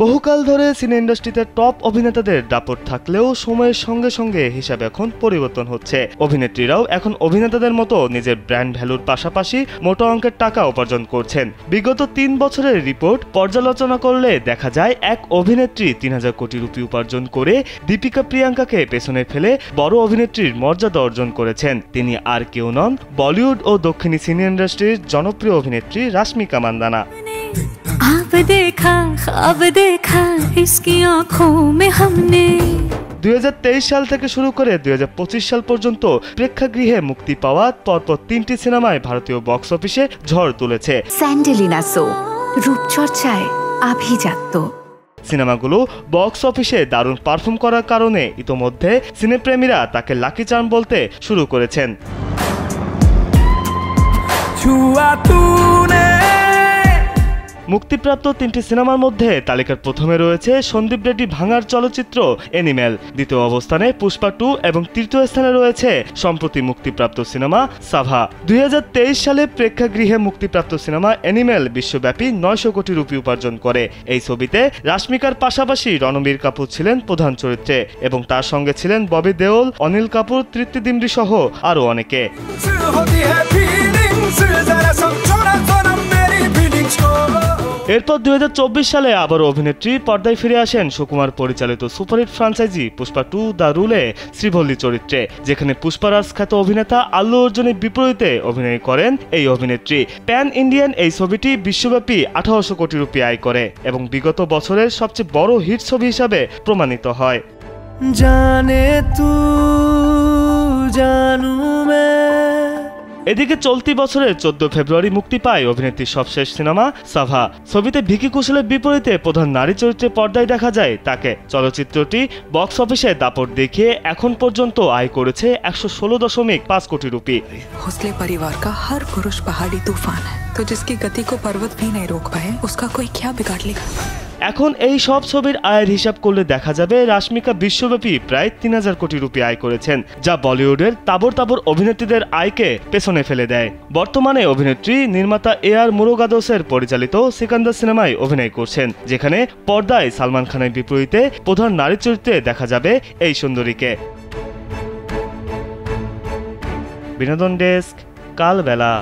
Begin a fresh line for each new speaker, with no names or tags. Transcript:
বহুকাল ধরে সিনে ইন্ডাস্ট্রিতে টপ অভিনেতাদের দাপট থাকলেও সময়ের সঙ্গে সঙ্গে হিসাব এখন পরিবর্তন হচ্ছে। অভিনেত্রীরাও এখন অভিনেতাদের মতো নিজের ব্র্যান্ড ভ্যালুর পাশাপাশি মোটা অঙ্কের টাকা উপার্জন করছেন। বিগত 3 বছরের রিপোর্ট পর্যালোচনা করলে দেখা যায় এক অভিনেত্রী 3000 কোটি রুপি উপার্জন করে দীপিকা প্রিয়াঙ্কাকে পেছনে ফেলে বড় অভিনেত্রীর মর্যাদা অর্জন করেছেন। তিনি আর কেউ নন, বলিউড ও দক্ষিণী সিনে ইন্ডাস্ট্রির জনপ্রিয় অভিনেত্রী রাশ্মিকা মান্দানা।
ख्वाब देखा इसकी आँखों में हमने।
2023 সাল থেকে শুরু করে 2025 সাল পর্যন্ত প্রেক্ষাগৃহে মুক্তি পাওয়া পরপর 3টি সিনেমায় ভারতীয় বক্স অফিসে ঝড় তুলেছে।
স্যান্ডেলিনা সো রূপচর্চায় আভিজাত্য।
সিনেমাগুলো বক্স অফিসে দারুণ পারফর্ম করার কারণে ইতোমধ্যে সিনেপ্রেমীরা তাকে লাকি চার্ম বলতে শুরু করেছেন। মুক্তিপ্রাপ্ত 3টি সিনেমার মধ্যে তালিকার প্রথমে রয়েছে সন্দীপ রেড্ডি ভাঙার চলচ্চিত্র অ্যানিমেল, দ্বিতীয় অবস্থানে পুষ্পা 2 এবং তৃতীয় স্থানে রয়েছে সম্প্রতি মুক্তিপ্রাপ্ত সিনেমা সাভা। 2023 সালে প্রেক্ষাগৃহে মুক্তিপ্রাপ্ত সিনেমা অ্যানিমেল বিশ্বব্যাপী 900 কোটি রুপি উপার্জন করে। এই ছবিতে রাশ্মিকার পাশাপাশি রণবীর কাপুর ছিলেন প্রধান চরিত্রে এবং তার সঙ্গে ছিলেন ববি দেওল, অনিল কাপুর, তৃপ্তি ডিমরি সহ আরও অনেকে। এরপর 2024 সালে আবারও অভিনেত্রী পর্দায় ফিরে আসেন সুকুমার পরিচালিত সুপারহিট ফ্রাঞ্চাইজি পুষ্পা 2 দ্য রুলে শ্রীভল্লী চরিত্রে, যেখানে পুষ্পারাজ খ্যাত অভিনেতা আল্লু অর্জুনের বিপরীতে অভিনয় করেন এই অভিনেত্রী। প্যান ইন্ডিয়ান এই ছবিটি বিশ্বব্যাপী 1800 কোটি রুপি আয় করে এবং বিগত বছরের সবচেয়ে বড় হিট ছবি হিসাবে প্রমাণিত হয়। জানে তু জানু মে। এদিকে চলতি বছরের 14 ফেব্রুয়ারি মুক্তি পায় অভিনেত্রীর সবশেষ সিনেমা সাভা। ছবিতে ভিকি কৌশলের বিপরীতে প্রধান নারী চরিত্রে পর্দায় দেখা যায় তাকে। চলচ্চিত্রটি বক্স অফিসে দাপট দেখিয়ে এখন পর্যন্ত আয় করেছে 116.5 কোটি রুপি।
হোসলে পরিবার কা হর পুরুষ পাহাড়ি তুফান है तो जिसकी गति को पर्वत भी नहीं रोक पाए उसका कोई क्या बिगाड़ लेगा।
এখন এই সব ছবির আয়ের হিসাব করলে দেখা যাবে রাশ্মিকা বিশ্বব্যাপী প্রায় 3000 কোটি রুপি আয় করেছেন, যা বলিউডের তাবর তাবর অভিনেত্রীদের আয়কে পেছনে ফেলে দেয়। বর্তমানে অভিনেত্রী নির্মাতা AR মুরুগাদোসের পরিচালিত সিকান্দার সিনেমায় অভিনয় করছেন, যেখানে পর্দায় সালমান খানের বিপরীতে প্রধান নারী চরিত্রে দেখা যাবে এই সুন্দরীকে। বিনোদন ডেস্ক, কালবেলা।